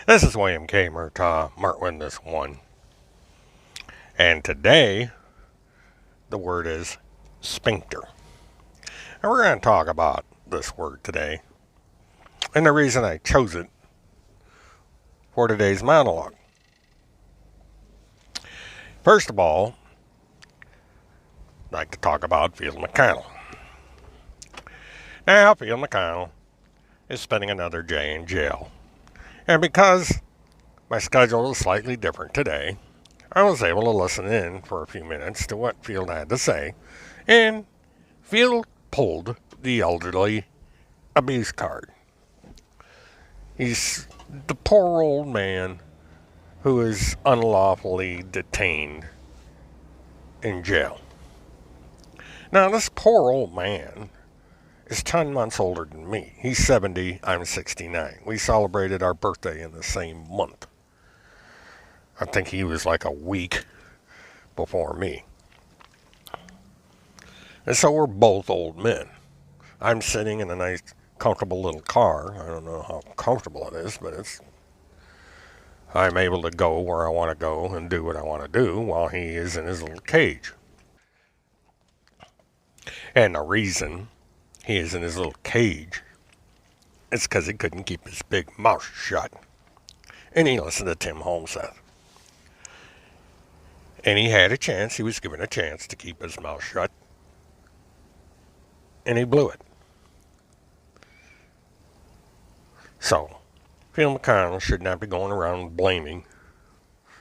This is William K. Murtaugh, Mart Witness 1. And today, the word is sphincter. And we're going to talk about this word today. And the reason I chose it for today's monologue. First of all, I'd like to talk about Field McConnell. Now, Field McConnell is spending another day in jail. And because my schedule is slightly different today, I was able to listen in for a few minutes to what Field had to say, and Field pulled the elderly abuse card. He's the poor old man who is unlawfully detained in jail. Now, this poor old man is 10 months older than me. He's 70, I'm 69. We celebrated our birthday in the same month. I think he was like a week before me. And so we're both old men. I'm sitting in a nice, comfortable little car. I don't know how comfortable it is, but I'm able to go where I want to go and do what I want to do while he is in his little cage. And the reason he is in his little cage is because he couldn't keep his big mouth shut. And he listened to Tim Holmseth. And he had a chance, he was given a chance to keep his mouth shut. And he blew it. So, Phil McConnell should not be going around blaming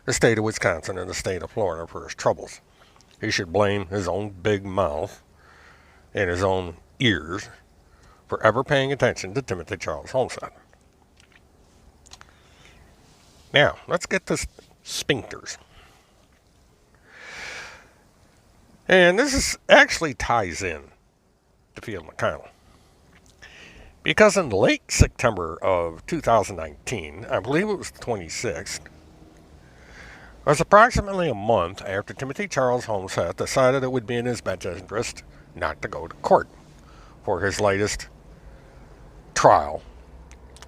the state of Wisconsin and the state of Florida for his troubles. He should blame his own big mouth and his own ears for ever paying attention to Timothy Charles Holmseth. Now, let's get to sphincters. And this actually ties in to Field McConnell. Because in late September of 2019, I believe it was the 26th, it was approximately a month after Timothy Charles Holmseth decided it would be in his best interest not to go to court for his latest trial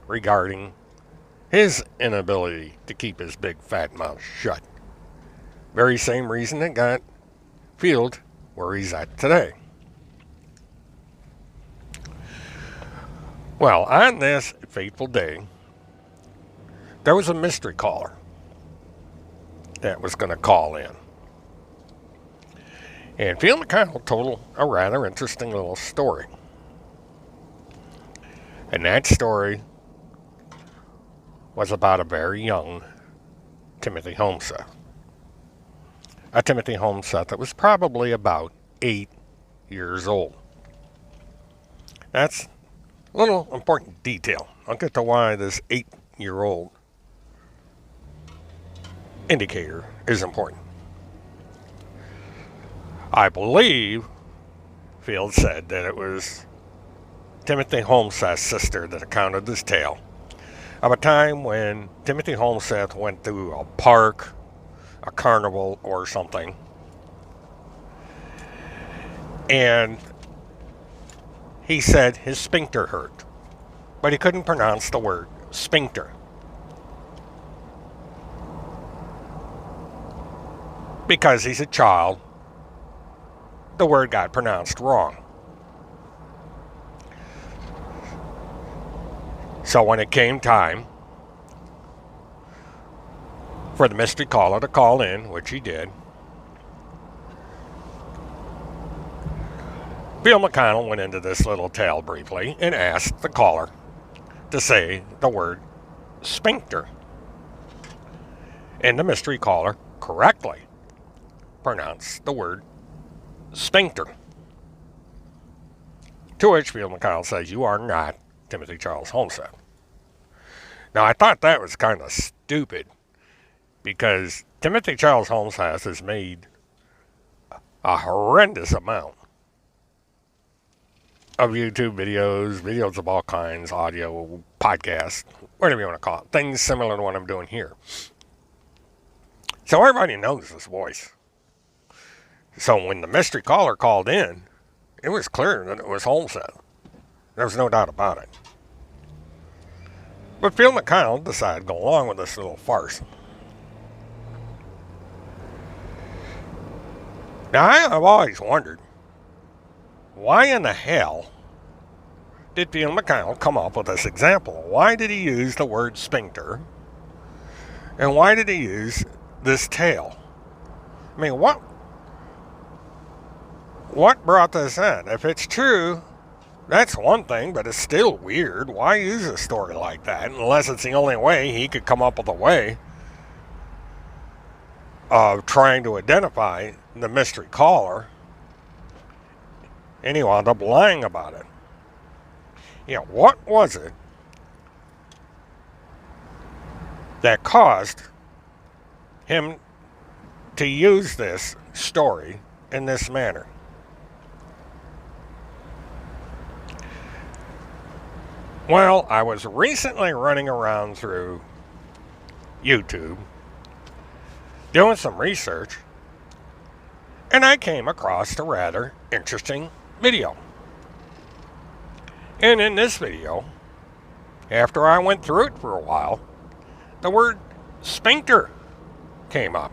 regarding his inability to keep his big fat mouth shut. Very same reason that got Field where he's at today. Well, on this fateful day, there was a mystery caller that was going to call in. And Field McConnell told a rather interesting little story. And that story was about a very young Timothy Holmseth. A Timothy Holmseth that was probably about 8 years old. That's a little important detail. I'll get to why this 8-year-old indicator is important. I believe Field said that it was Timothy Holmseth's sister that recounted this tale of a time when Timothy Holmseth went to a park, a carnival, or something, and he said his sphincter hurt, but he couldn't pronounce the word sphincter. Because he's a child, the word got pronounced wrong. So when it came time for the mystery caller to call in, which he did, Bill McConnell went into this little tale briefly and asked the caller to say the word sphincter. And the mystery caller correctly pronounced the word sphincter. To which Bill McConnell says, "You are not Timothy Charles Holmseth." Now, I thought that was kind of stupid because Timothy Charles Holmseth has made a horrendous amount of YouTube videos of all kinds, audio, podcasts, whatever you want to call it, things similar to what I'm doing here. So everybody knows this voice. So when the mystery caller called in, it was clear that it was Holmseth. There was no doubt about it. But Phil McConnell decided to go along with this little farce. Now, I've always wondered, why in the hell did Phil McConnell come up with this example? Why did he use the word sphincter? And why did he use this tale? I mean, what brought this in? If it's true, that's one thing, but it's still weird. Why use a story like that? Unless it's the only way he could come up with a way of trying to identify the mystery caller. And he wound up lying about it. You know, what was it that caused him to use this story in this manner? Well, I was recently running around through YouTube doing some research, and I came across a rather interesting video. And in this video, after I went through it for a while, the word sphincter came up.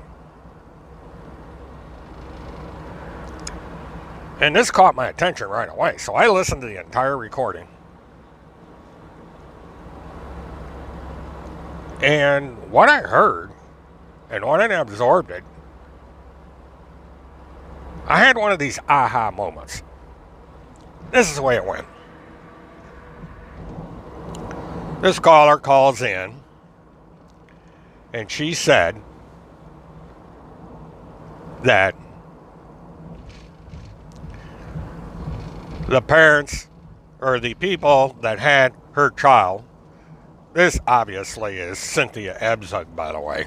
And this caught my attention right away, so I listened to the entire recording. And what I heard, and when I absorbed it, I had one of these aha moments. This is the way it went. This caller calls in, and she said that the parents, or the people that had her child, this obviously is Cynthia Ebzug, by the way,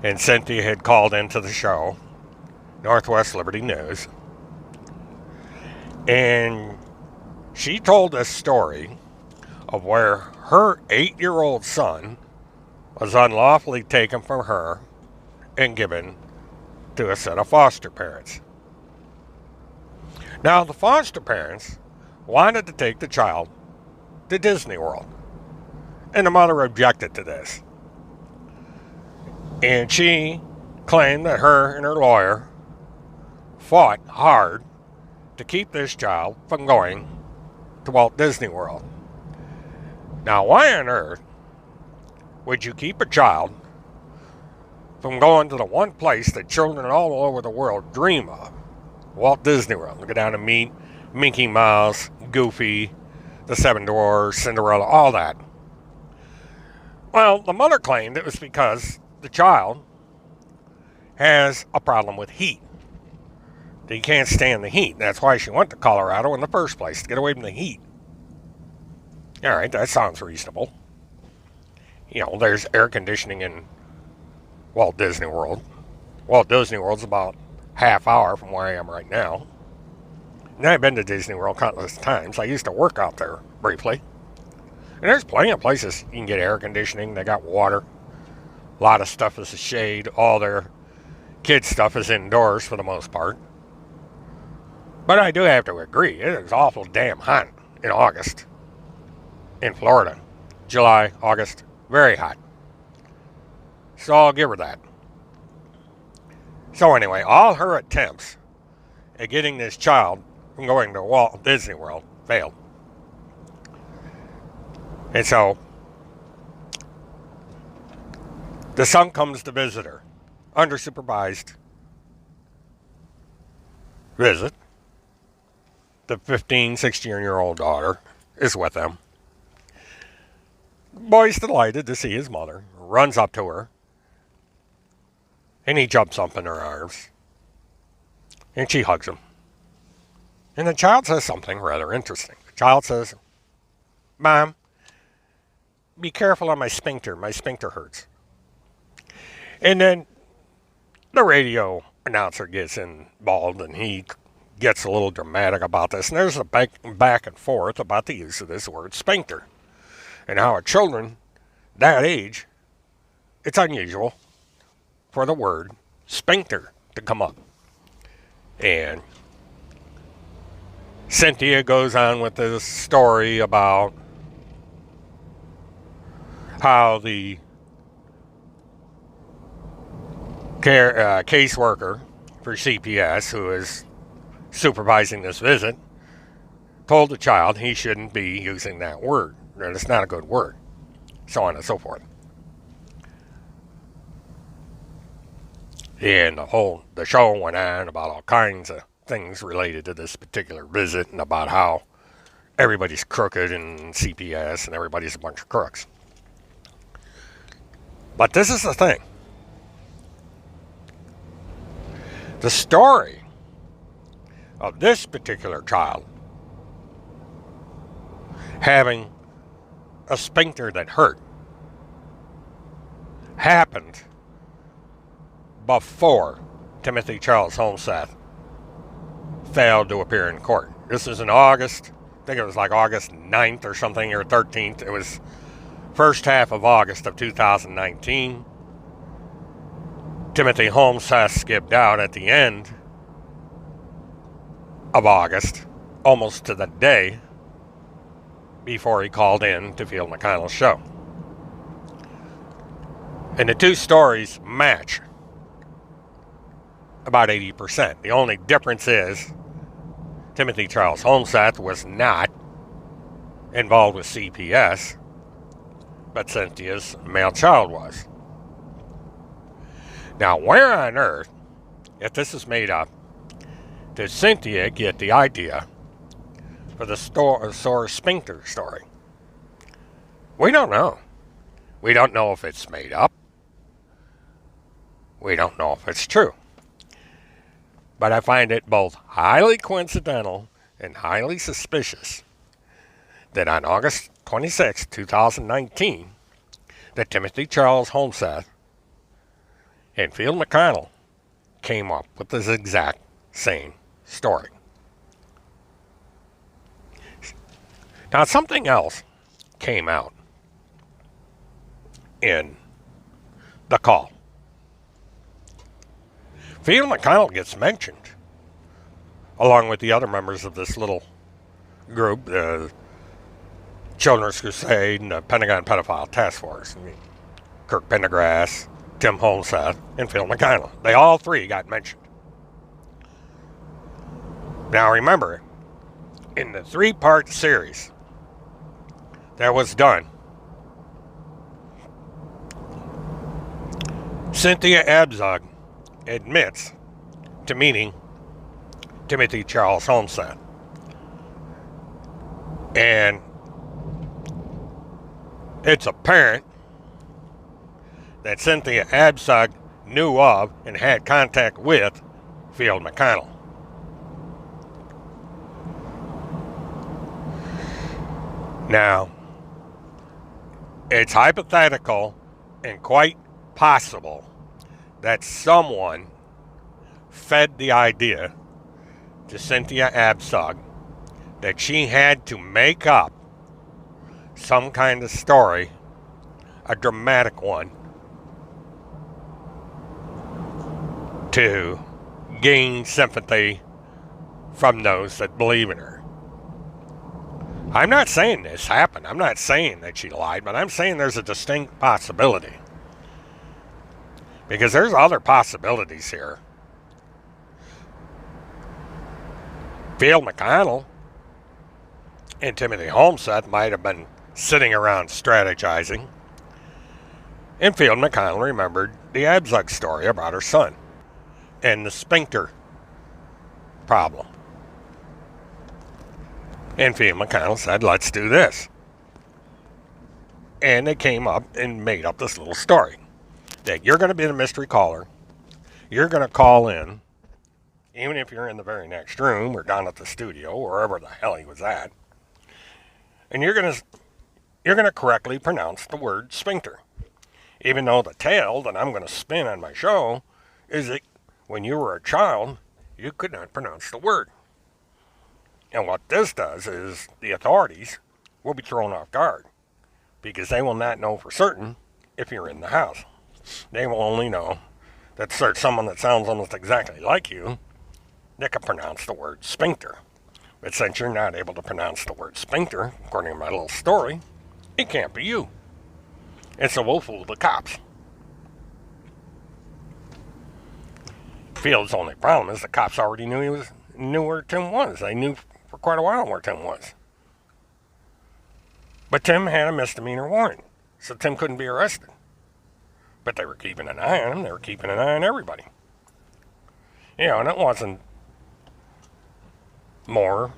and Cynthia had called into the show, Northwest Liberty News, and she told this story of where her 8-year-old son was unlawfully taken from her and given to a set of foster parents. Now, the foster parents wanted to take the child to Disney World, and the mother objected to this. And she claimed that her and her lawyer fought hard to keep this child from going to Walt Disney World. Now, why on earth would you keep a child from going to the one place that children all over the world dream of? Walt Disney World. Go down and meet Mickey Mouse, Goofy, the Seven Dwarfs, Cinderella, all that. Well, the mother claimed it was because the child has a problem with heat. That he can't stand the heat. That's why she went to Colorado in the first place, to get away from the heat. All right, that sounds reasonable. You know, there's air conditioning in Walt Disney World. Walt Disney World's about half hour from where I am right now. And I've been to Disney World countless times. I used to work out there briefly. And there's plenty of places you can get air conditioning. They got water. A lot of stuff is a shade. All their kids' stuff is indoors for the most part. But I do have to agree, it is awful damn hot in August in Florida. July, August, very hot. So I'll give her that. So anyway, all her attempts at getting this child from going to Walt Disney World failed. And so the son comes to visit her, undersupervised visit. The 15, 16-year-old daughter is with them. Boy's delighted to see his mother, runs up to her, and he jumps up in her arms, and she hugs him. And the child says something rather interesting. The child says, "Mom, be careful on my sphincter. My sphincter hurts." And then the radio announcer gets involved, and he gets a little dramatic about this. And there's a back and forth about the use of this word sphincter. And how at children that age, it's unusual for the word sphincter to come up. And Cynthia goes on with this story about how the caseworker for CPS, who is supervising this visit, told the child he shouldn't be using that word, that it's not a good word, so on and so forth. And the show went on about all kinds of things related to this particular visit and about how everybody's crooked in CPS and everybody's a bunch of crooks. But this is the thing. The story of this particular child having a sphincter that hurt happened before Timothy Charles Holmseth failed to appear in court. This is in August. I think it was like August 9th or something, or 13th. It was first half of August of 2019. Timothy Holmseth skipped out at the end of August, almost to the day before he called in to Field McConnell's show. And the two stories match about 80%. The only difference is Timothy Charles Holmseth was not involved with CPS, but Cynthia's male child was. Now, where on earth, if this is made up, did Cynthia get the idea for the sore sphincter story? We don't know. We don't know if it's made up. We don't know if it's true. But I find it both highly coincidental and highly suspicious that on August 26, 2019, that Timothy Charles Holmseth and Field McConnell came up with this exact same story. Now, something else came out in the call. Field McConnell gets mentioned, along with the other members of this little group, the Children's Crusade and the Pentagon Pedophile Task Force. Kirk Pendergrass, Tim Holmseth, and Phil McConnell. They all three got mentioned. Now remember, in the 3-part series that was done, Cynthia Abzug admits to meeting Timothy Charles Holmseth. And it's apparent that Cynthia Abzug knew of and had contact with Field McConnell. Now, it's hypothetical and quite possible that someone fed the idea to Cynthia Abzug that she had to make up some kind of story, a dramatic one, to gain sympathy from those that believe in her. I'm not saying this happened. I'm not saying that she lied, but I'm saying there's a distinct possibility. Because there's other possibilities here. Field McConnell and Timothy Holmseth might have been sitting around strategizing. And Field McConnell remembered the Abzug story about her son and the sphincter problem. And Field McConnell said, let's do this. And they came up and made up this little story. That you're going to be the mystery caller. You're going to call in, even if you're in the very next room or down at the studio, or wherever the hell he was at. And you're going to correctly pronounce the word sphincter. Even though the tale that I'm going to spin on my show is that when you were a child, you could not pronounce the word. And what this does is the authorities will be thrown off guard because they will not know for certain if you're in the house. They will only know that there's someone that sounds almost exactly like you that can pronounce the word sphincter. But since you're not able to pronounce the word sphincter, according to my little story, it can't be you. And so we'll fool the cops. Field's only problem is the cops already knew where Tim was. They knew for quite a while where Tim was. But Tim had a misdemeanor warrant, so Tim couldn't be arrested. But they were keeping an eye on him. They were keeping an eye on everybody. And it wasn't more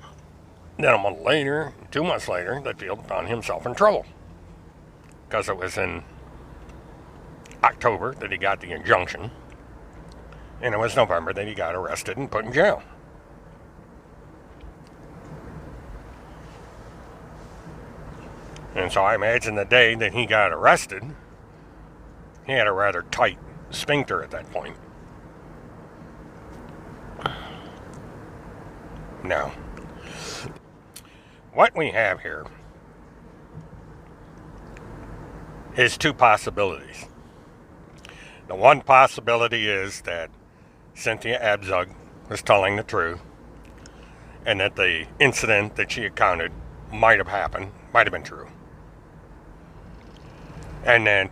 than a month later, 2 months later, that Field found himself in trouble. Because it was in October that he got the injunction. And it was November that he got arrested and put in jail. And so I imagine the day that he got arrested, he had a rather tight sphincter at that point. Now, what we have here is two possibilities. The one possibility is that Cynthia Abzug was telling the truth, and that the incident that she recounted might have happened, might have been true. And then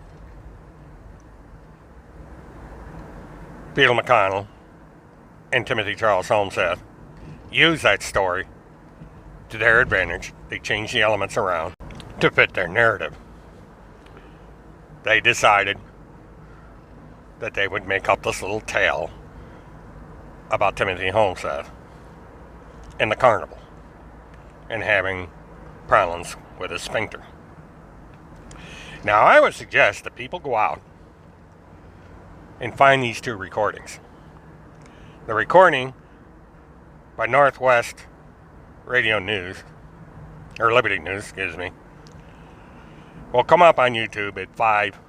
Field McConnell and Timothy Charles Holmseth used that story to their advantage. They changed the elements around to fit their narrative. They decided that they would make up this little tale about Timothy Holmseth and the carnival and having problems with his sphincter. Now, I would suggest that people go out and find these two recordings. The recording by Northwest Radio News, or Liberty News, excuse me, will come up on YouTube at 5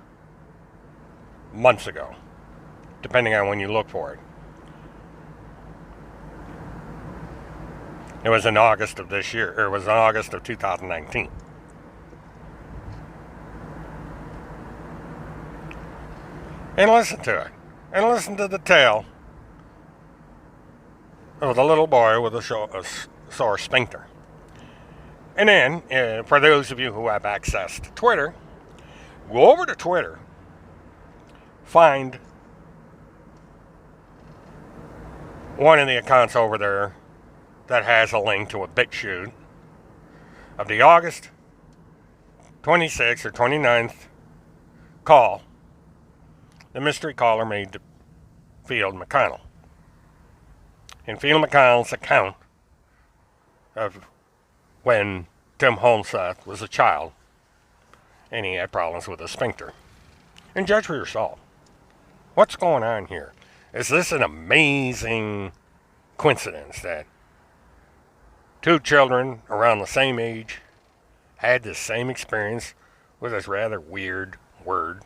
months ago, depending on when you look for it. It was in August of this year, or it was in August of 2019. And listen to it. And listen to the tale of the little boy with a sore sphincter. And then, for those of you who have access to Twitter, go over to Twitter, find one of the accounts over there that has a link to a BitChute of the August 26th or 29th call the mystery caller made to Field McConnell. And Field McConnell's account of when Tim Holmseth was a child and he had problems with his sphincter. And judge for yourself. What's going on here? Is this an amazing coincidence that two children around the same age had the same experience with this rather weird word?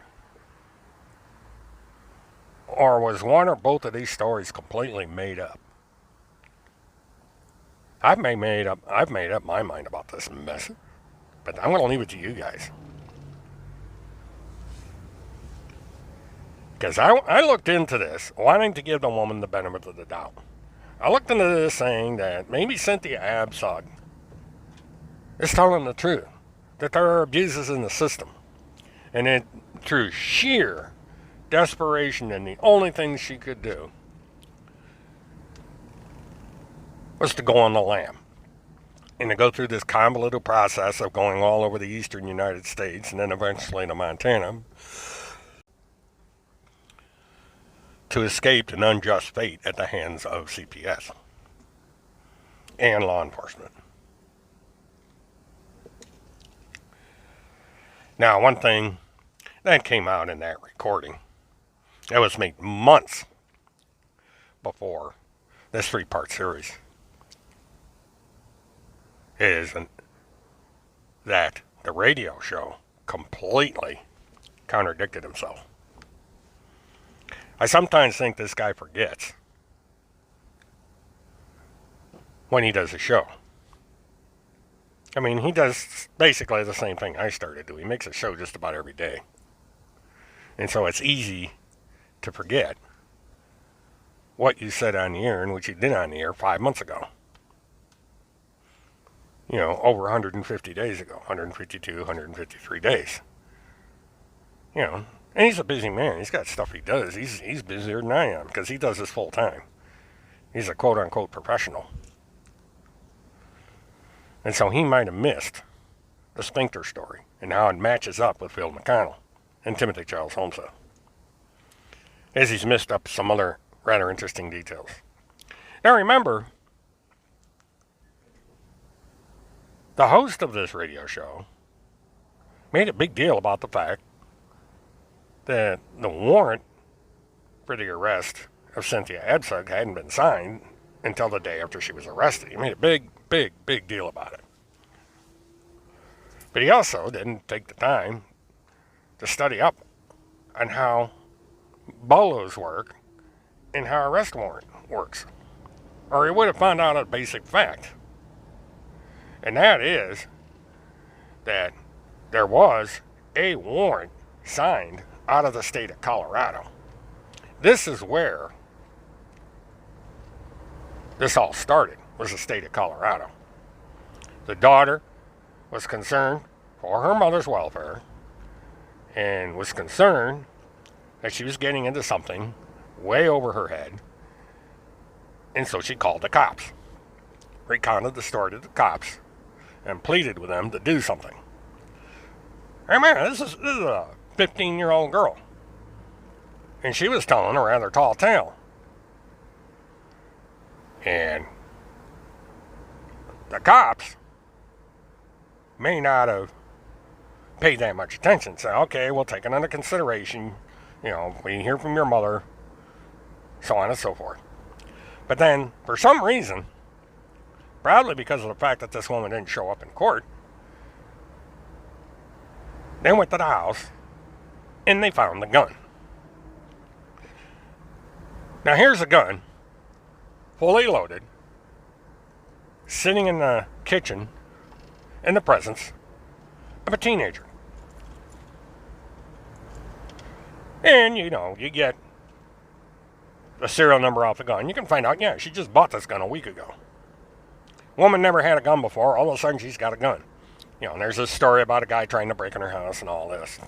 Or was one or both of these stories completely made up? I've made up my mind about this mess, but I'm going to leave it to you guys. Because I looked into this, wanting to give the woman the benefit of the doubt. I looked into this saying that maybe Cynthia Abzug is telling the truth, that there are abuses in the system, and that through sheer desperation, and the only thing she could do was to go on the lam and to go through this convoluted process of going all over the eastern United States and then eventually to Montana to escape an unjust fate at the hands of CPS and law enforcement. Now, one thing that came out in that recording, it was made months before this 3-part series, is that the radio show completely contradicted himself. I sometimes think this guy forgets when he does a show. I mean, he does basically the same thing I started doing. He makes a show just about every day. And so it's easy to forget what you said on the air and what you did on the air 5 months ago. You know, over 150 days ago, 152, 153 days. You know, and he's a busy man. He's got stuff he does. He's busier than I am because he does this full time. He's a quote unquote professional. And so he might have missed the sphincter story and how it matches up with Phil McConnell and Timothy Charles Homestead, as he's missed up some other rather interesting details. Now remember, the host of this radio show made a big deal about the fact that the warrant for the arrest of Cynthia Absug hadn't been signed until the day after she was arrested. He made a big deal about it. But he also didn't take the time to study up on how BOLOs work and how arrest warrant works. Or he would have found out a basic fact. And that is that there was a warrant signed out of the state of Colorado. This is where this all started, was the state of Colorado. The daughter was concerned for her mother's welfare and was concerned that she was getting into something way over her head, and so she called the cops, recounted the story to the cops, and pleaded with them to do something. Hey man, this is a 15-year-old girl, and she was telling a rather tall tale. And the cops may not have paid that much attention. Say, okay, we'll take it under consideration. You know, we hear from your mother, so on and so forth. But then, for some reason, probably because of the fact that this woman didn't show up in court, they went to the house and they found the gun. Now here's a gun, fully loaded, sitting in the kitchen in the presence of a teenager. And, you know, you get the serial number off the gun. You can find out, yeah, she just bought this gun a week ago. Woman never had a gun before. All of a sudden, she's got a gun. You know, and there's this story about a guy trying to break in her house and all this.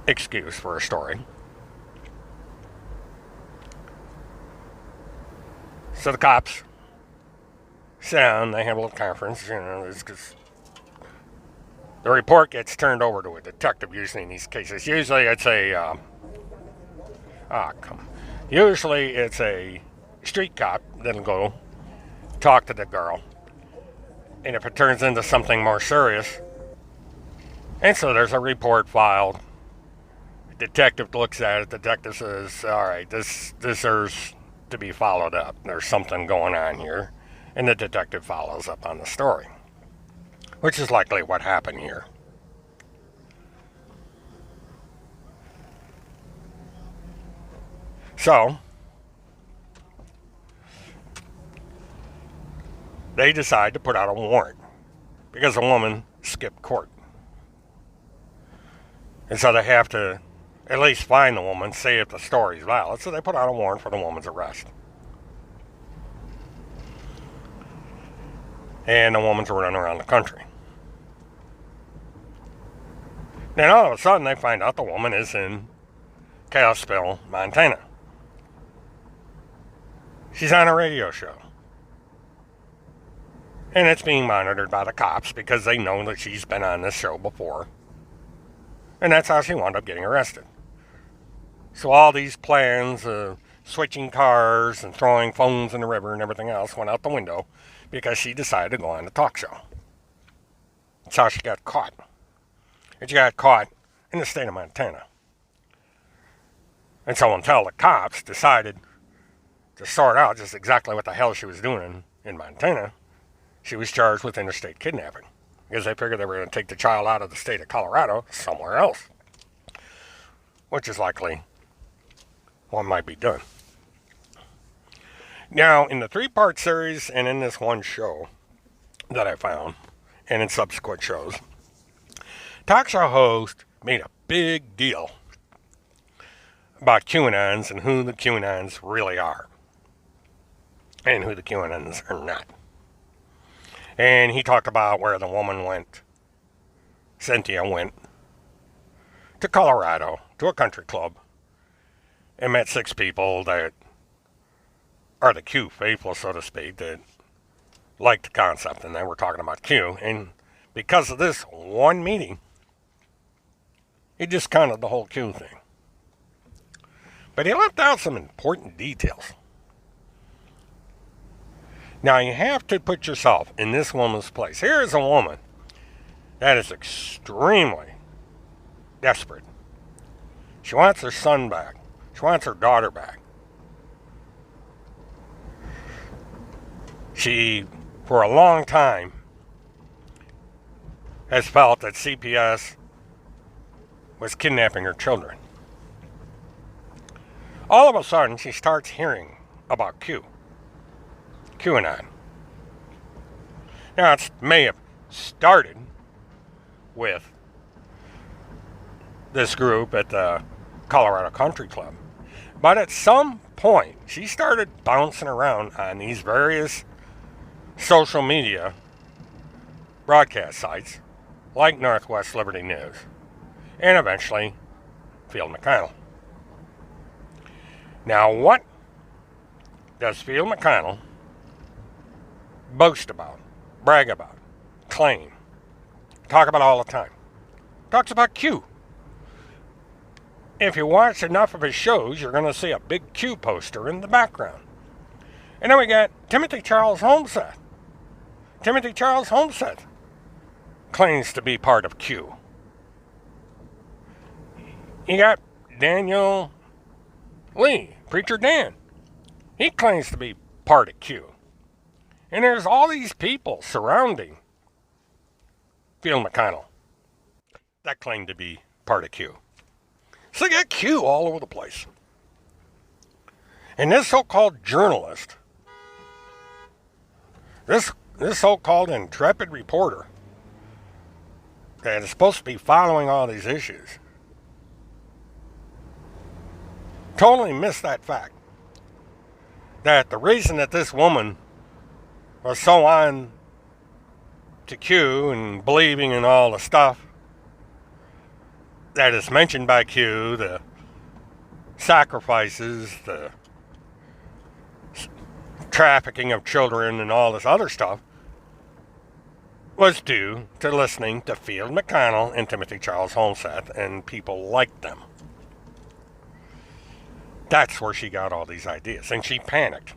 Excuse for a story. So the cops sit down, they have a little conference, you know, because the report gets turned over to a detective usually in these cases. Usually it's usually it's a street cop that'll go talk to the girl. And if it turns into something more serious, and so there's a report filed. Detective looks at it, detective says, all right, this deserves to be followed up. There's something going on here. And the detective follows up on the story, which is likely what happened here. So, they decide to put out a warrant because the woman skipped court. And so they have to at least find the woman, see if the story's valid. So they put out a warrant for the woman's arrest. And the woman's running around the country. Then all of a sudden they find out the woman is in Kalispell, Montana. She's on a radio show. And it's being monitored by the cops because they know that she's been on this show before. And that's how she wound up getting arrested. So all these plans of switching cars and throwing phones in the river and everything else went out the window because she decided to go on the talk show. That's how she got caught. And she got caught in the state of Montana. And so until the cops decided to sort out just exactly what the hell she was doing in Montana, she was charged with interstate kidnapping because they figured they were going to take the child out of the state of Colorado somewhere else, which is likely what might be done. Now, in the 3-part series and in this one show that I found, and in subsequent shows, talk show host made a big deal about QAnons and who the QAnons really are and who the QAnons are not. And he talked about where the woman went, Cynthia went, to Colorado, to a country club, and met 6 people that are the Q faithful, so to speak, that like the concept, and then we're talking about Q. And because of this one meeting, he discounted the whole Q thing. But he left out some important details. Now, you have to put yourself in this woman's place. Here is a woman that is extremely desperate. She wants her son back. She wants her daughter back. She, for a long time, has felt that CPS was kidnapping her children. All of a sudden, she starts hearing about QAnon. Now, it may have started with this group at the Colorado Country Club, but at some point, she started bouncing around on these various social media broadcast sites like Northwest Liberty News and eventually Field McConnell. Now, what does Field McConnell boast about, brag about, claim, talk about all the time? Talks about Q. If you watch enough of his shows, you're going to see a big Q poster in the background. And then we got Timothy Charles Homeseth. Timothy Charles Homeseth claims to be part of Q. You got Daniel Lee, Preacher Dan. He claims to be part of Q. And there's all these people surrounding Field McConnell that claim to be part of Q. So you got Q all over the place. And this so-called journalist, this so-called intrepid reporter that is supposed to be following all these issues, totally missed that fact. That the reason that this woman was so on to Q and believing in all the stuff that is mentioned by Q, the sacrifices, the trafficking of children and all this other stuff, was due to listening to Field McConnell and Timothy Charles Homeseth and people like them. That's where she got all these ideas, and she panicked.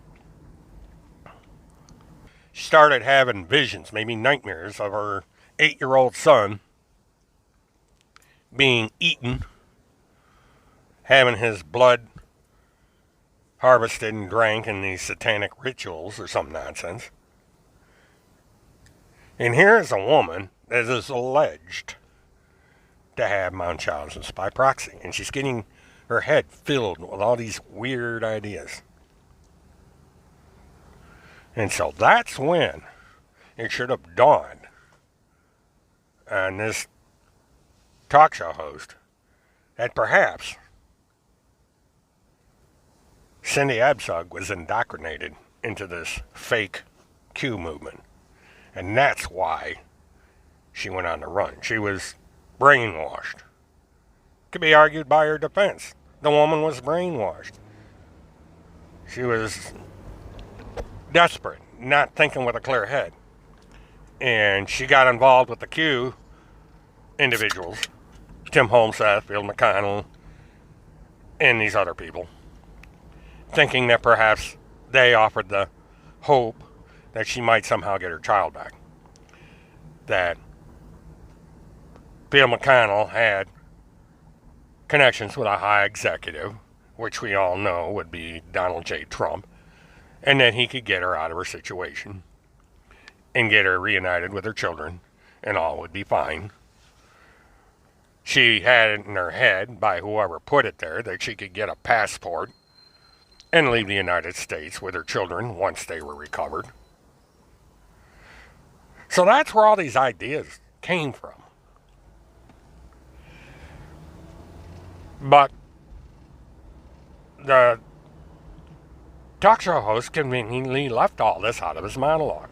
She started having visions, maybe nightmares, of her 8-year-old son being eaten, having his blood harvested and drank in these satanic rituals or some nonsense. And here's a woman that is alleged to have Munchausen's by proxy, and she's getting her head filled with all these weird ideas. And so that's when it should have dawned on this talk show host that perhaps Cindy Absug was indoctrinated into this fake Q movement. And that's why she went on the run. She was brainwashed. Could be argued by her defense. The woman was brainwashed. She was desperate, not thinking with a clear head. And she got involved with the Q individuals, Tim Homeseth, Field McConnell, and these other people, thinking that perhaps they offered the hope that she might somehow get her child back. That Field McConnell had connections with a high executive, which we all know would be Donald J. Trump, and that he could get her out of her situation and get her reunited with her children, and all would be fine. She had it in her head, by whoever put it there, that she could get a passport and leave the United States with her children once they were recovered. So that's where all these ideas came from. But the talk show host conveniently left all this out of his monologue.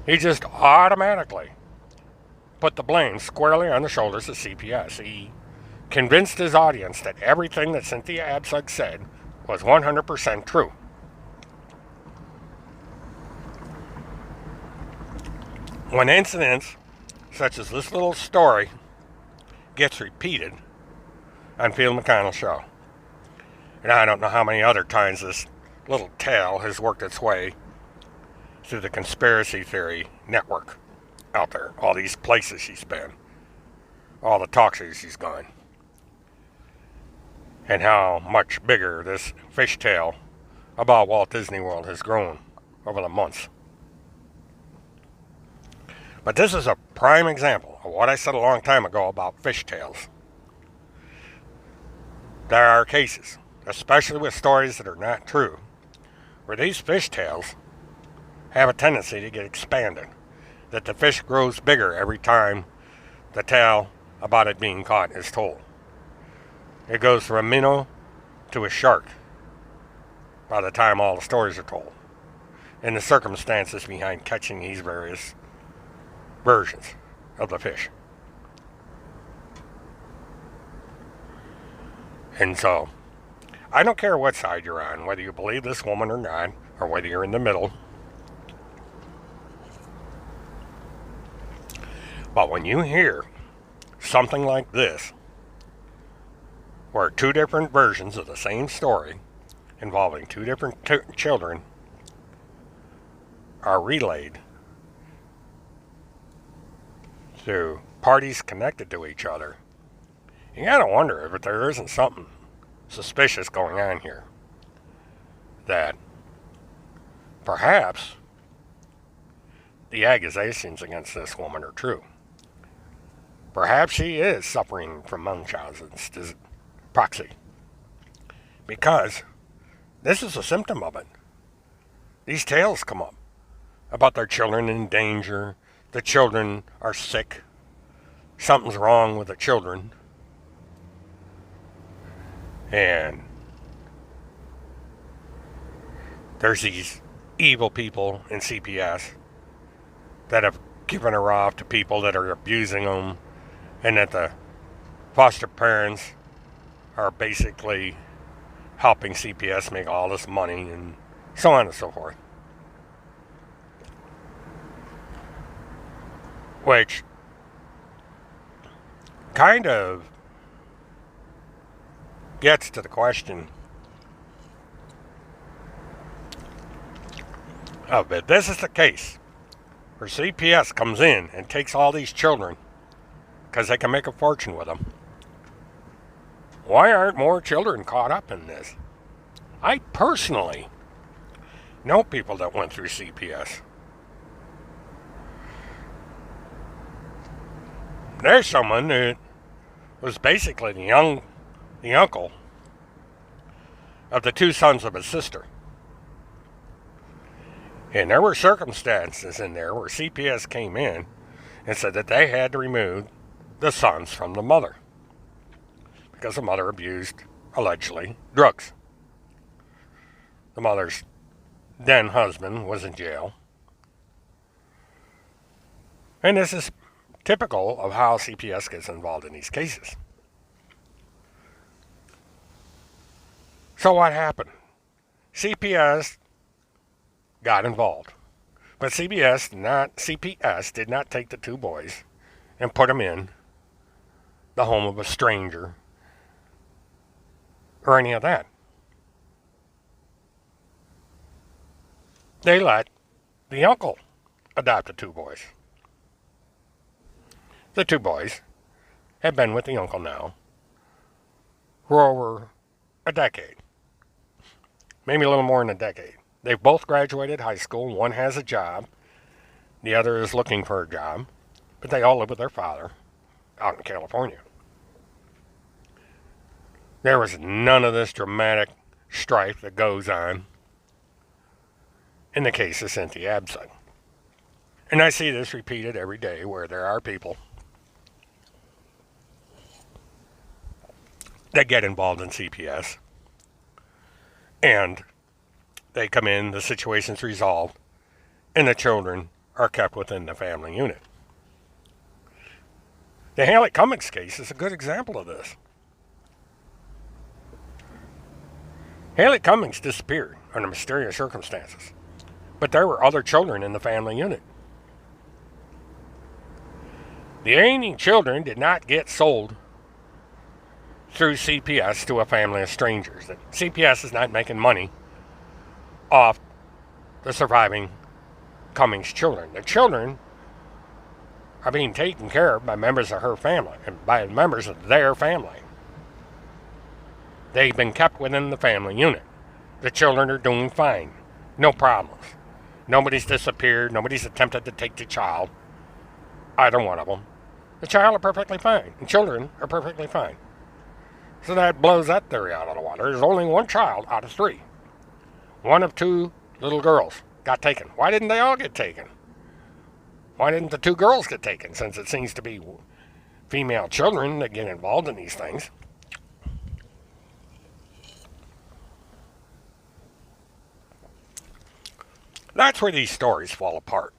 He just automatically put the blame squarely on the shoulders of CPS. He convinced his audience that everything that Cynthia Abzug said was 100% true. When incidents such as this little story gets repeated on Field McConnell Show, and I don't know how many other times this little tale has worked its way through the conspiracy theory network out there, all these places she's been, all the talk shows she's gone, and how much bigger this fishtail about Walt Disney World has grown over the months. But this is a prime example of what I said a long time ago about fishtails. There are cases, especially with stories that are not true, where these fishtails have a tendency to get expanded, that the fish grows bigger every time the tale about it being caught is told. It goes from a minnow to a shark by the time all the stories are told, and the circumstances behind catching these various versions of the fish. And so, I don't care what side you're on, whether you believe this woman or not, or whether you're in the middle. But when you hear something like this, where two different versions of the same story involving two different children are relayed through parties connected to each other, you gotta wonder if there isn't something suspicious going on here. That perhaps the accusations against this woman are true. Perhaps she is suffering from Munchausen's proxy. Because this is a symptom of it. These tales come up about their children in danger, the children are sick, something's wrong with the children. And there's these evil people in CPS that have given her off to people that are abusing them, and that the foster parents are basically helping CPS make all this money, and so on and so forth. Which kind of gets to the question of, if this is the case, where CPS comes in and takes all these children because they can make a fortune with them, why aren't more children caught up in this? I personally know people that went through CPS. There's someone that was basically the uncle of the two sons of his sister. And there were circumstances in there where CPS came in and said that they had to remove the sons from the mother, because the mother abused, allegedly, drugs. The mother's then husband was in jail. And this is typical of how CPS gets involved in these cases. So what happened? CPS got involved. But CPS did not take the two boys and put them in the home of a stranger or any of that. They let the uncle adopt the two boys. The two boys have been with the uncle now for over a decade. Maybe a little more than a decade. They've both graduated high school. One has a job. The other is looking for a job. But they all live with their father out in California. There was none of this dramatic strife that goes on in the case of Cynthia Abzug. And I see this repeated every day, where there are people that get involved in CPS, and they come in, the situation's resolved, and the children are kept within the family unit. The Haley Cummings case is a good example of this. Haley Cummings disappeared under mysterious circumstances, but there were other children in the family unit. The remaining children did not get sold through CPS to a family of strangers. CPS is not making money off the surviving Cummings children. The children are being taken care of by members of her family and by members of their family. They've been kept within the family unit. The children are doing fine. No problems. Nobody's disappeared. Nobody's attempted to take the child. Either one of them. The child are perfectly fine. And children are perfectly fine. So that blows that theory out of the water. There's only one child out of 3. One of 2 little girls got taken. Why didn't they all get taken? Why didn't the 2 girls get taken, since it seems to be female children that get involved in these things? That's where these stories fall apart.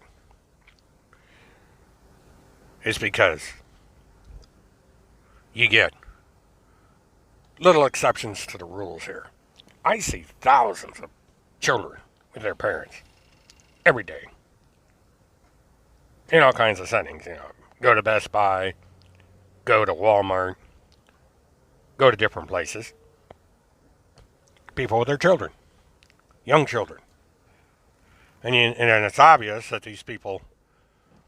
Is because you get little exceptions to the rules here. I see thousands of children with their parents every day. In all kinds of settings, Go to Best Buy, go to Walmart, go to different places. People with their children, young children. And it's obvious that these people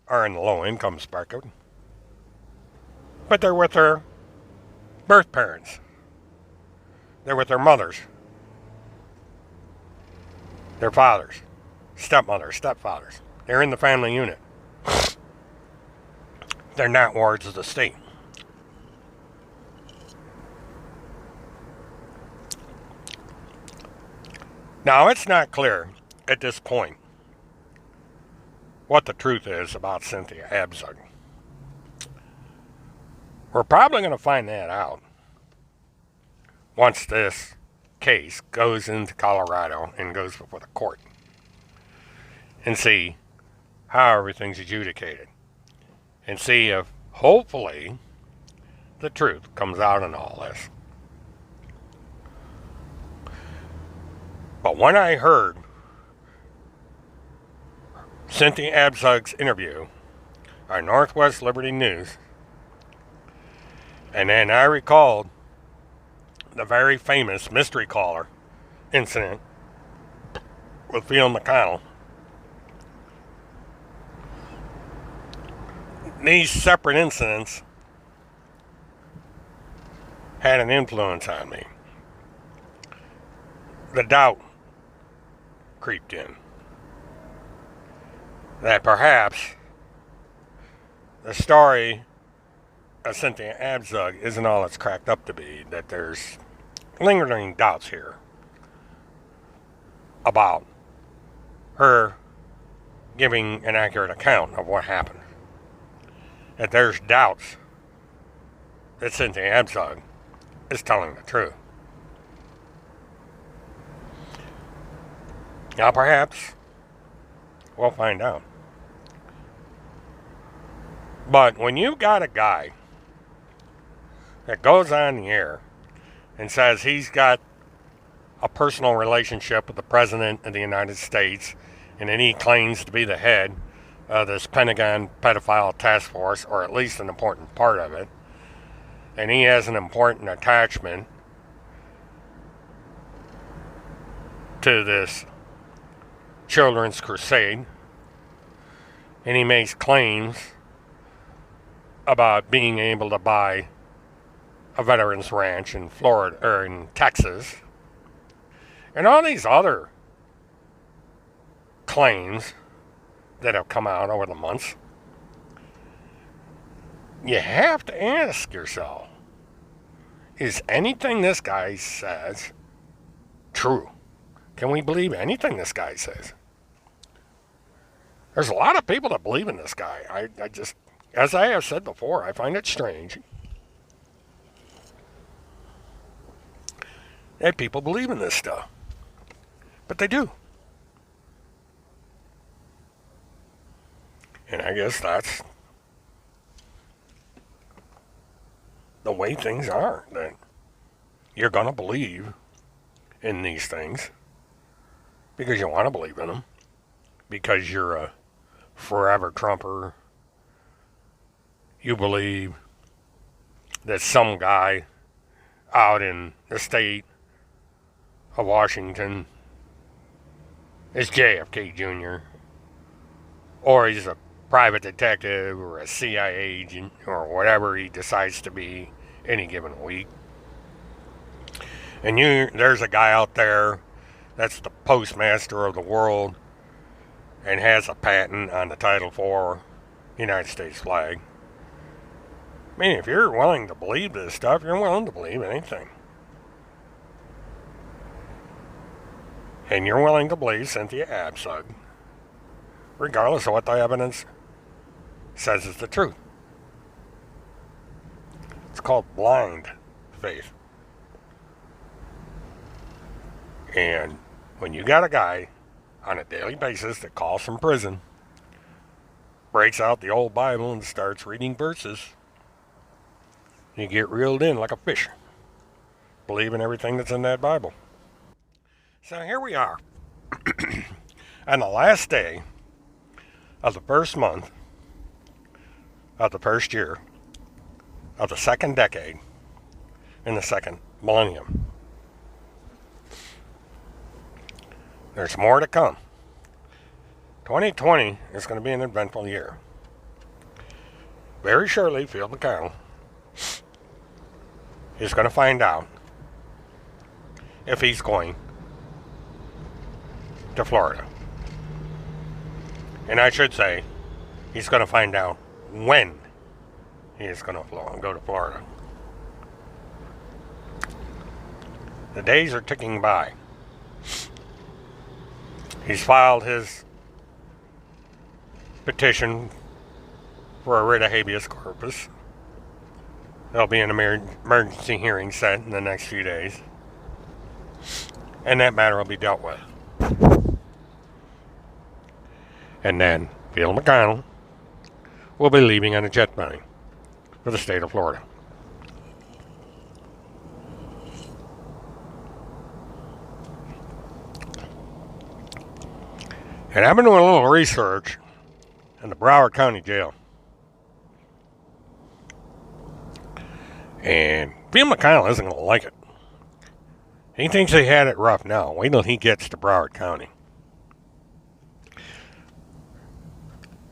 are in the low-income bracket. But they're with their birth parents. They're with their mothers, their fathers, stepmothers, stepfathers. They're in the family unit. They're not wards of the state. Now, it's not clear at this point what the truth is about Cynthia Abzug. We're probably going to find that out once this case goes into Colorado and goes before the court, and see how everything's adjudicated, and see if, hopefully, the truth comes out in all this. But when I heard Cynthia Abzug's interview on Northwest Liberty News, and then I recalled the very famous mystery caller incident with Phil McConnell, these separate incidents had an influence on me. The doubt creeped in that perhaps the story of Cynthia Abzug isn't all it's cracked up to be, that there's lingering doubts here about her giving an accurate account of what happened. That there's doubts that Cynthia Abzug is telling the truth. Now, perhaps we'll find out. But when you've got a guy that goes on the air and says he's got a personal relationship with the President of the United States, and then he claims to be the head of this Pentagon pedophile task force, or at least an important part of it, and he has an important attachment to this children's crusade, and he makes claims about being able to buy a veterans ranch in Florida or in Texas, and all these other claims that have come out over the months, you have to ask yourself, is anything this guy says true? Can we believe anything this guy says? There's a lot of people that believe in this guy. I just, as I have said before, I find it strange that people believe in this stuff. But they do. And I guess that's the way things are, that you're going to believe in these things because you want to believe in them, because you're a forever Trumper. You believe that some guy out in the state of Washington is JFK Jr., or he's a private detective or a CIA agent or whatever he decides to be any given week. And there's a guy out there that's the postmaster of the world and has a patent on the Title IV United States flag. I mean, if you're willing to believe this stuff, you're willing to believe anything. And you're willing to believe Cynthia Absug, regardless of what the evidence says is the truth. It's called blind faith. And when you got a guy on a daily basis that calls from prison, breaks out the old Bible and starts reading verses, you get reeled in like a fish, believing everything that's in that Bible. So here we are, on the last day of the first month of the first year of the second decade in the second millennium. There's more to come. 2020 is going to be an eventful year. Very shortly, Phil McConnell is going to find out if he's going to Florida. And I should say, he's going to find out when he is going to go to Florida. The days are ticking by. He's filed his petition for a writ of habeas corpus. There'll be an emergency hearing set in the next few days, and that matter will be dealt with. And then Phil McConnell will be leaving on a jet plane for the state of Florida. And I've been doing a little research in the Broward County Jail. And Phil McConnell isn't going to like it. He thinks he had it rough now. Wait till he gets to Broward County.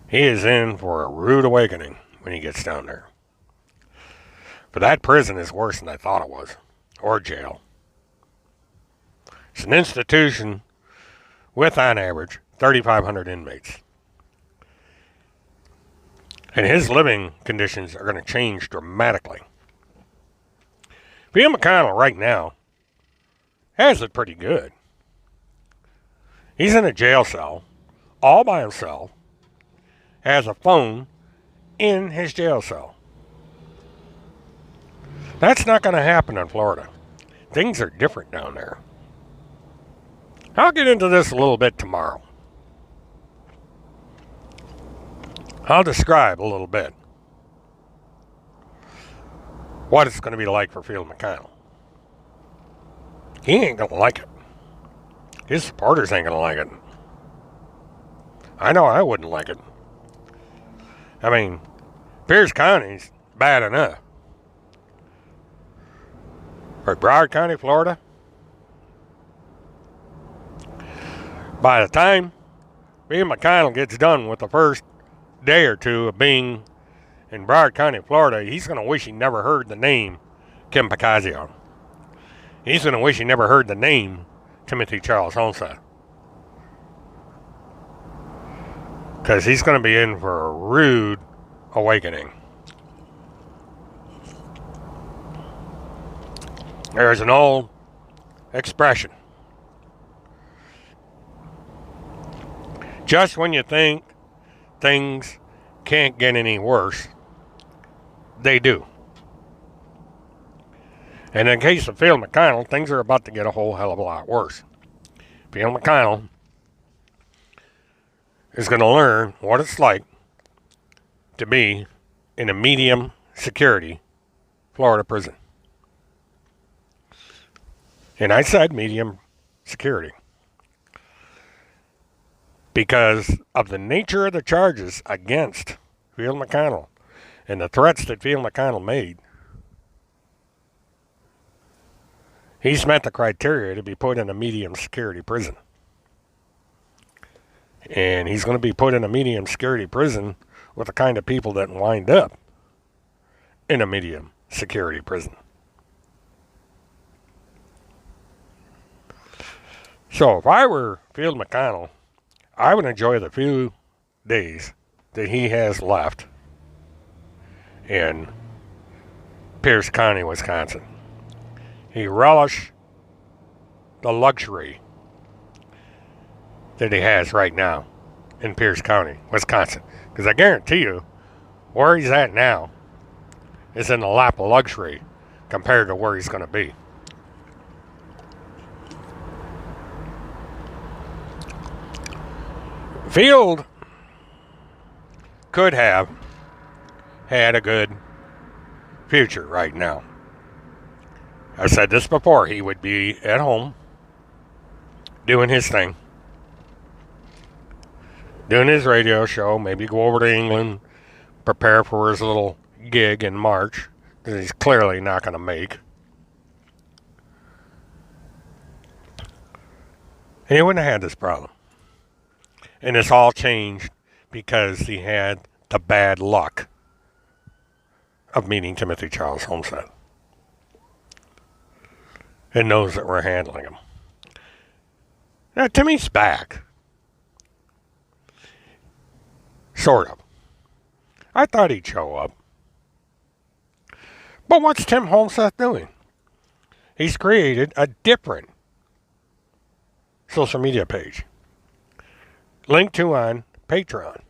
He is in for a rude awakening when he gets down there. But that prison is worse than I thought it was. Or jail. It's an institution with, on average, 3,500 inmates. And his living conditions are going to change dramatically. Phil McConnell right now has it pretty good. He's in a jail cell, all by himself, has a phone in his jail cell. That's not going to happen in Florida. Things are different down there. I'll get into this a little bit tomorrow. I'll describe a little bit what it's going to be like for Phil McConnell. He ain't going to like it. His supporters ain't going to like it. I know I wouldn't like it. I mean, Pierce County's bad enough. But Broward County, Florida, by the time Phil McConnell gets done with the first day or two of being in Broward County, Florida, he's going to wish he never heard the name Kim Pacazio. He's going to wish he never heard the name Timothy Charles Holmstead. Because he's going to be in for a rude awakening. There's an old expression. Just when you think things can't get any worse, they do. And in the case of Phil McConnell, things are about to get a whole hell of a lot worse. Phil McConnell is going to learn what it's like to be in a medium security Florida prison. And I said medium security because of the nature of the charges against Field McConnell and the threats that Field McConnell made. He's met the criteria to be put in a medium security prison. And he's going to be put in a medium security prison with the kind of people that wind up in a medium security prison. So if I were Field McConnell, I would enjoy the few days that he has left in Pierce County, Wisconsin. He relish the luxury that he has right now in Pierce County, Wisconsin. Because I guarantee you, where he's at now is in the lap of luxury compared to where he's going to be. Field could have had a good future right now. I've said this before. He would be at home doing his thing, doing his radio show, maybe go over to England, prepare for his little gig in March that he's clearly not going to make. And he wouldn't have had this problem. And it's all changed because he had the bad luck of meeting Timothy Charles Homestead and those that were handling him. Now, Timmy's back. Sort of. I thought he'd show up. But what's Tim Homestead doing? He's created a different social media page, linked to on Patreon.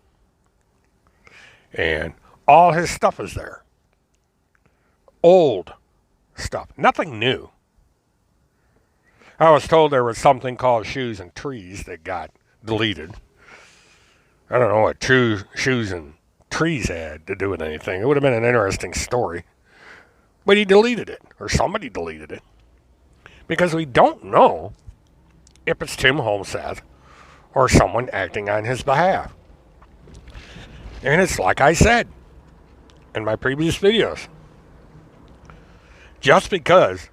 And all his stuff is there. Old stuff. Nothing new. I was told there was something called Shoes and Trees that got deleted. I don't know what Shoes and Trees had to do with anything. It would have been an interesting story. But he deleted it. Or somebody deleted it. Because we don't know if it's Tim Homestead or someone acting on his behalf. And it's like I said in my previous videos. Just because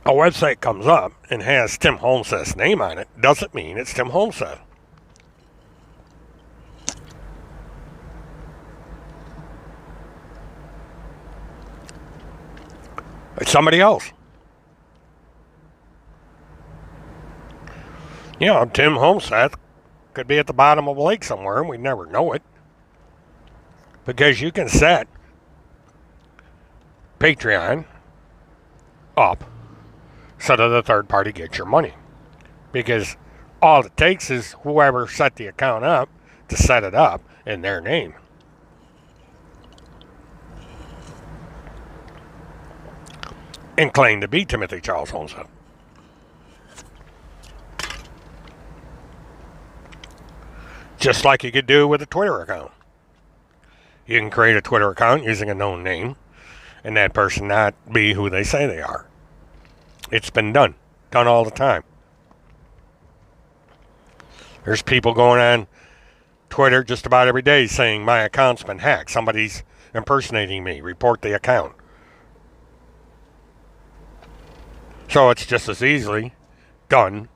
a website comes up and has Tim Homestead's name on it doesn't mean it's Tim Homestead. It's somebody else. You know, Tim Homestead could be at the bottom of a lake somewhere and we'd never know it. Because you can set Patreon up so that the third party gets your money. Because all it takes is whoever set the account up to set it up in their name. And claim to be Timothy Charles Homestead. Just like you could do with a Twitter account. You can create a Twitter account using a known name, and that person not be who they say they are. It's been done all the time. There's people going on Twitter just about every day saying my account's been hacked. Somebody's impersonating me. Report the account. So it's just as easily done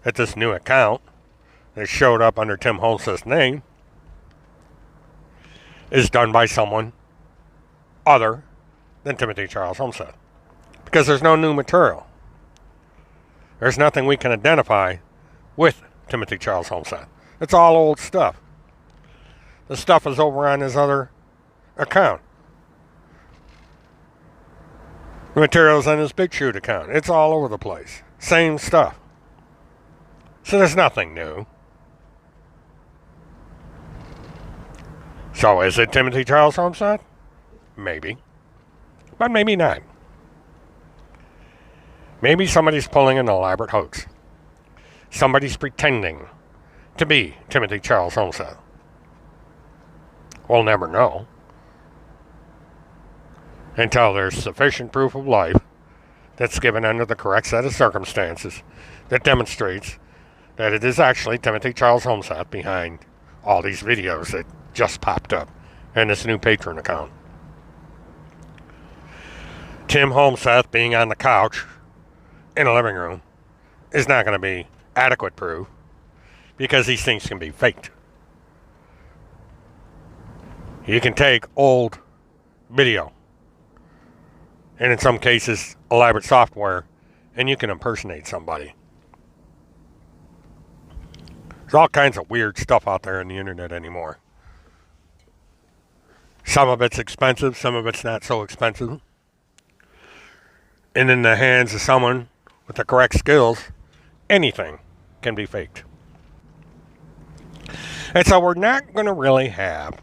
that this new account that showed up under Tim Homestead's name is done by someone other than Timothy Charles Homestead. Because there's no new material. There's nothing we can identify with Timothy Charles Homestead. It's all old stuff. The stuff is over on his other account. The material's on his Big Shoot account. It's all over the place. Same stuff. So there's nothing new. So is it Timothy Charles Homestead? Maybe. But maybe not. Maybe somebody's pulling an elaborate hoax. Somebody's pretending to be Timothy Charles Homestead. We'll never know. until there's sufficient proof of life that's given under the correct set of circumstances that demonstrates that it is actually Timothy Charles Homseth behind all these videos that just popped up in this new Patreon account. Tim Homseth being on the couch in a living room is not going to be adequate proof because these things can be faked. You can take old video and in some cases elaborate software and you can impersonate somebody. There's all kinds of weird stuff out there on the internet anymore. Some of it's expensive, some of it's not so expensive. And in the hands of someone with the correct skills, anything can be faked. And so we're not going to really have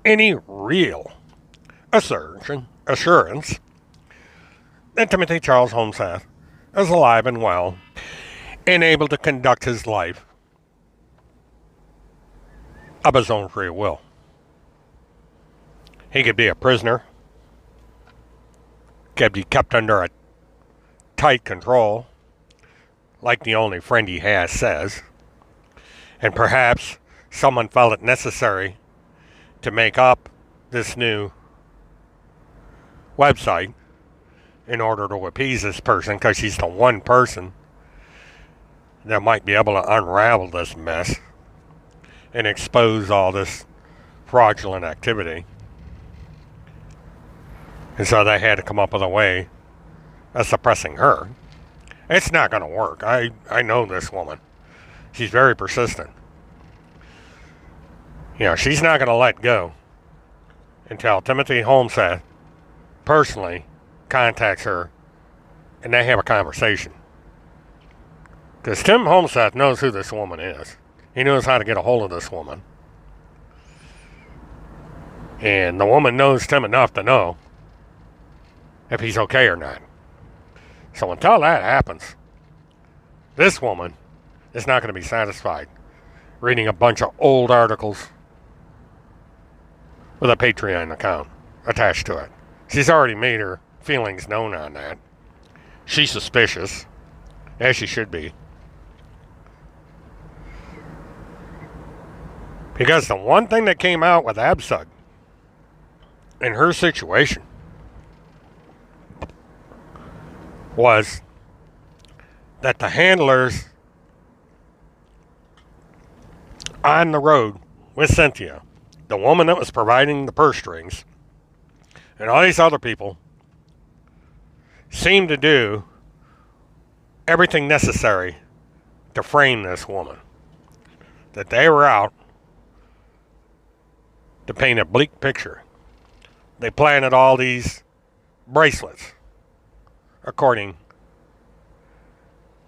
any real assurance that Timothy Charles Homseth is alive and well and able to conduct his life of his own free will. He could be a prisoner, could be kept under a tight control, like the only friend he has says, and perhaps someone felt it necessary to make up this new website in order to appease this person because she's the one person that might be able to unravel this mess and expose all this fraudulent activity. And so they had to come up with a way of suppressing her. It's not going to work. I know this woman. She's very persistent. You know, she's not going to let go until Timothy Homseth personally contacts her and they have a conversation. Because Tim Homseth knows who this woman is. He knows how to get a hold of this woman. And the woman knows Tim enough to know if he's okay or not. So until that happens, this woman is not going to be satisfied reading a bunch of old articles with a Patreon account attached to it. She's already made her feelings known on that. She's suspicious, as she should be. Because the one thing that came out with Absug in her situation was that the handlers on the road with Cynthia, the woman that was providing the purse strings, and all these other people seemed to do everything necessary to frame this woman. That they were out to paint a bleak picture. They planted all these bracelets, according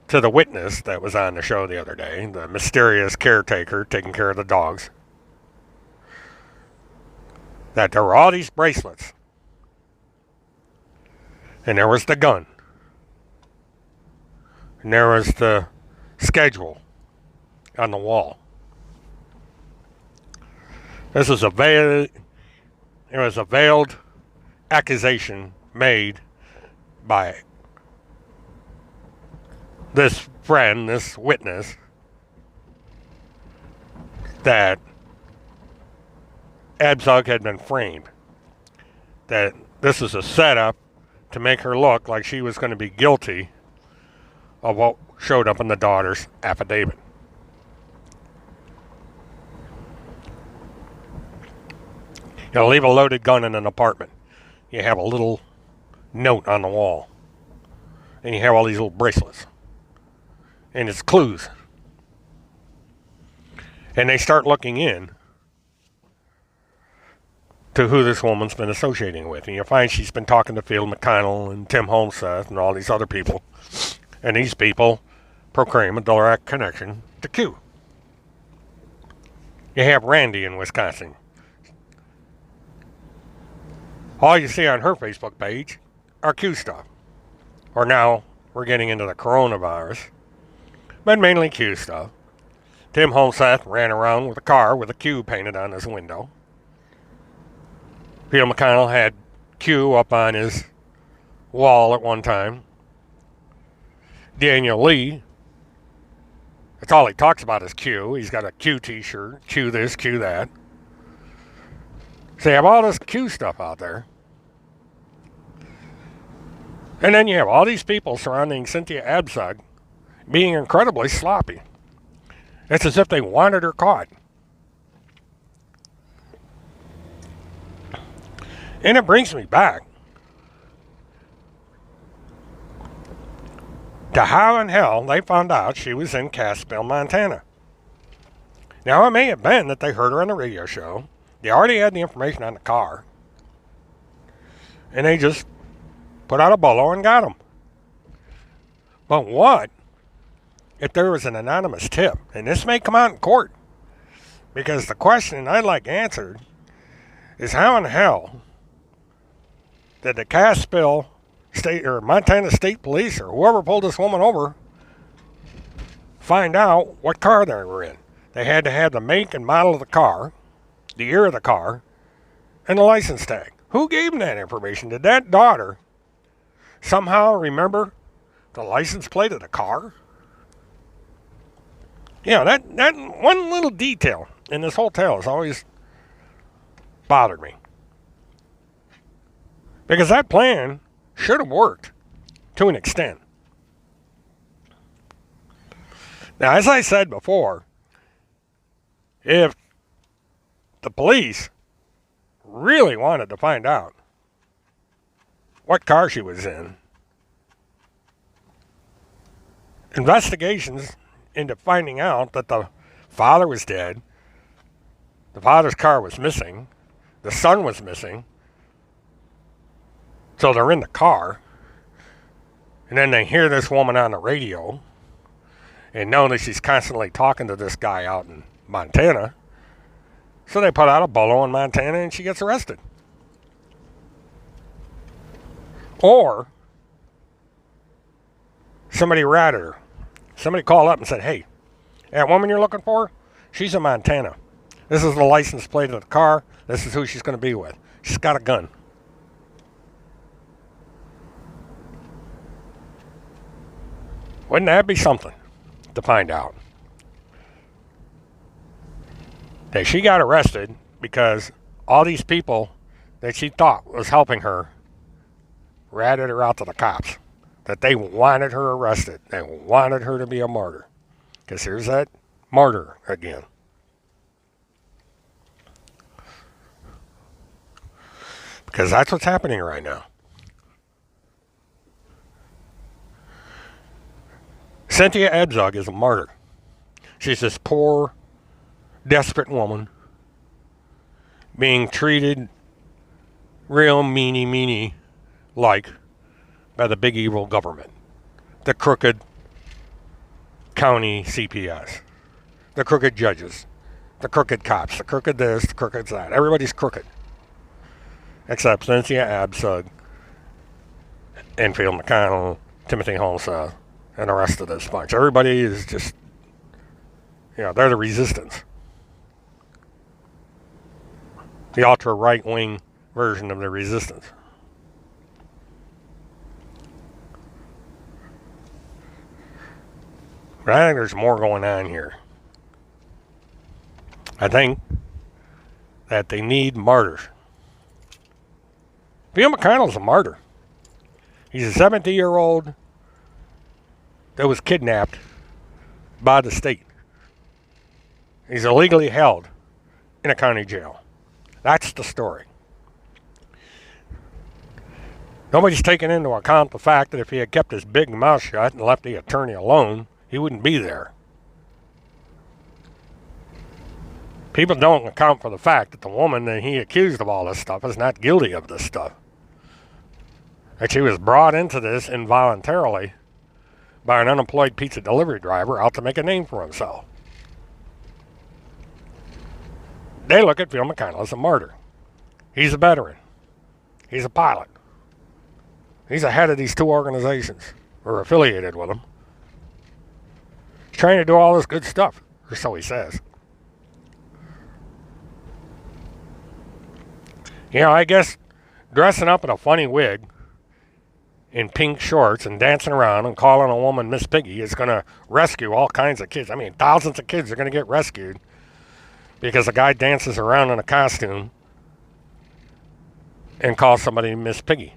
to the witness that was on the show the other day, the mysterious caretaker taking care of the dogs, that there were all these bracelets. And there was the gun. And there was the schedule on the wall. This was a veiled accusation made by this friend, this witness, that Abzug had been framed. That this was a setup to make her look like she was going to be guilty of what showed up in the daughter's affidavit. You leave a loaded gun in an apartment. You have a little note on the wall. And you have all these little bracelets. And it's clues. And they start looking in to who this woman's been associating with. And you find she's been talking to Field McConnell and Tim Homseth and all these other people. And these people proclaim a direct connection to Q. You have Randy in Wisconsin. All you see on her Facebook page are Q stuff. Or now we're getting into the coronavirus, but mainly Q stuff. Tim Homseth ran around with a car with a Q painted on his window. Phil McConnell had Q up on his wall at one time. Daniel Lee, that's all he talks about is Q. He's got a Q t-shirt, Q this, Q that. So you have all this Q stuff out there. And then you have all these people surrounding Cynthia Abzug being incredibly sloppy. It's as if they wanted her caught. And it brings me back to how in hell they found out she was in Cassville, Montana. Now, it may have been that they heard her on the radio show. They already had the information on the car. And they just put out a bolo and got him. But what if there was an anonymous tip? And this may come out in court. Because the question I'd like answered is how in hell did the Cassville State or Montana State Police or whoever pulled this woman over find out what car they were in? They had to have the make and model of the car, the year of the car, and the license tag. Who gave them that information? Did that daughter somehow remember the license plate of the car? Yeah, that one little detail in this whole tale has always bothered me. Because that plan should have worked to an extent. Now, as I said before, if the police really wanted to find out what car she was in, investigations into finding out that the father was dead, the father's car was missing, the son was missing, so they're in the car, and then they hear this woman on the radio and know that she's constantly talking to this guy out in Montana. So they put out a bolo in Montana and she gets arrested. Or somebody ratted her. Somebody called up and said, hey, that woman you're looking for, she's in Montana. This is the license plate of the car. This is who she's going to be with. She's got a gun. Wouldn't that be something to find out? That she got arrested because all these people that she thought was helping her ratted her out to the cops. That they wanted her arrested. They wanted her to be a martyr. Because here's that martyr again. Because that's what's happening right now. Cynthia Abzug is a martyr. She's this poor, desperate woman being treated real meanie like by the big evil government. The crooked county CPS. The crooked judges. The crooked cops. The crooked this, the crooked that. Everybody's crooked. Except Cynthia Abzug and Phil McConnell, Timothy Holseth, and the rest of this bunch. Everybody is just, they're the resistance. The ultra right-wing version of the resistance. But I think there's more going on here. I think that they need martyrs. Phil McConnell's a martyr. He's a 70-year-old that was kidnapped by the state. He's illegally held in a county jail. That's the story. Nobody's taken into account the fact that if he had kept his big mouth shut and left the attorney alone, he wouldn't be there. People don't account for the fact that the woman that he accused of all this stuff is not guilty of this stuff. That she was brought into this involuntarily by an unemployed pizza delivery driver out to make a name for himself. They look at Phil McConnell as a martyr. He's a veteran. He's a pilot. He's the head of these two organizations, or affiliated with them. He's trying to do all this good stuff, or so he says. I guess dressing up in a funny wig in pink shorts and dancing around and calling a woman Miss Piggy is going to rescue all kinds of kids. I mean, thousands of kids are going to get rescued because a guy dances around in a costume and calls somebody Miss Piggy.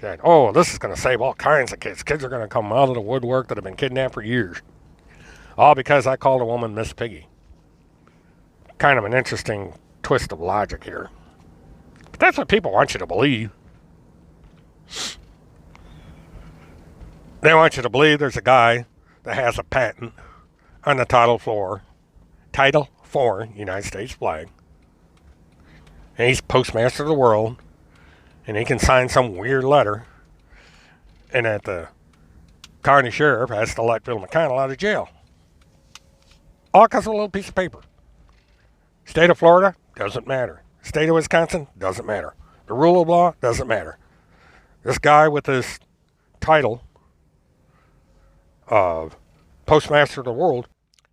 That, oh, this is going to save all kinds of kids. Kids are going to come out of the woodwork that have been kidnapped for years. All because I called a woman Miss Piggy. Kind of an interesting twist of logic here. But that's what people want you to believe. They want you to believe there's a guy that has a patent on the Title IV United States flag. And he's postmaster of the world. And he can sign some weird letter. And that the county sheriff has to let Phil McConnell out of jail. All because of a little piece of paper. State of Florida, doesn't matter. State of Wisconsin, doesn't matter. The rule of law, doesn't matter. This guy with this title of postmaster of the world,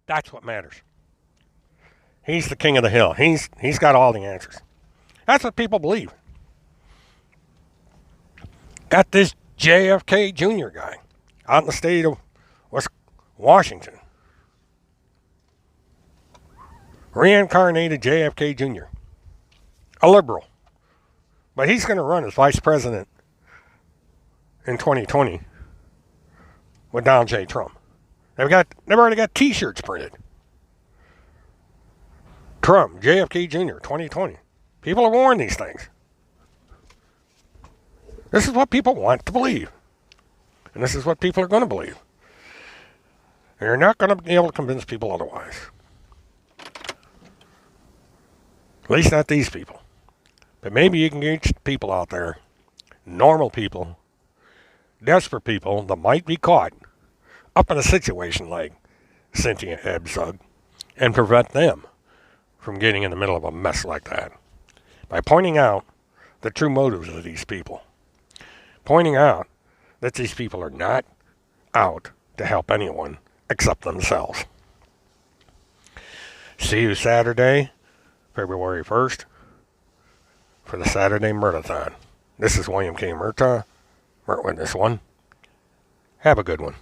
that's what matters. He's the king of the hill. He's got all the answers. That's what people believe. Got this JFK Jr. guy out in the state of Washington. Reincarnated JFK Jr. A liberal. But he's going to run as vice president in 2020 with Donald J. Trump. They've already got T-shirts printed. Trump, JFK Jr., 2020. People are wearing these things. This is what people want to believe. And this is what people are going to believe. And you're not going to be able to convince people otherwise. At least not these people. But maybe you can get people out there, normal people, desperate people that might be caught up in a situation like Cynthia Ebsug and prevent them from getting in the middle of a mess like that by pointing out the true motives of these people. Pointing out that these people are not out to help anyone except themselves. See you Saturday, February 1st, for the Saturday Murdathon. This is William K. Murtaugh, Murt Witness 1. Have a good one.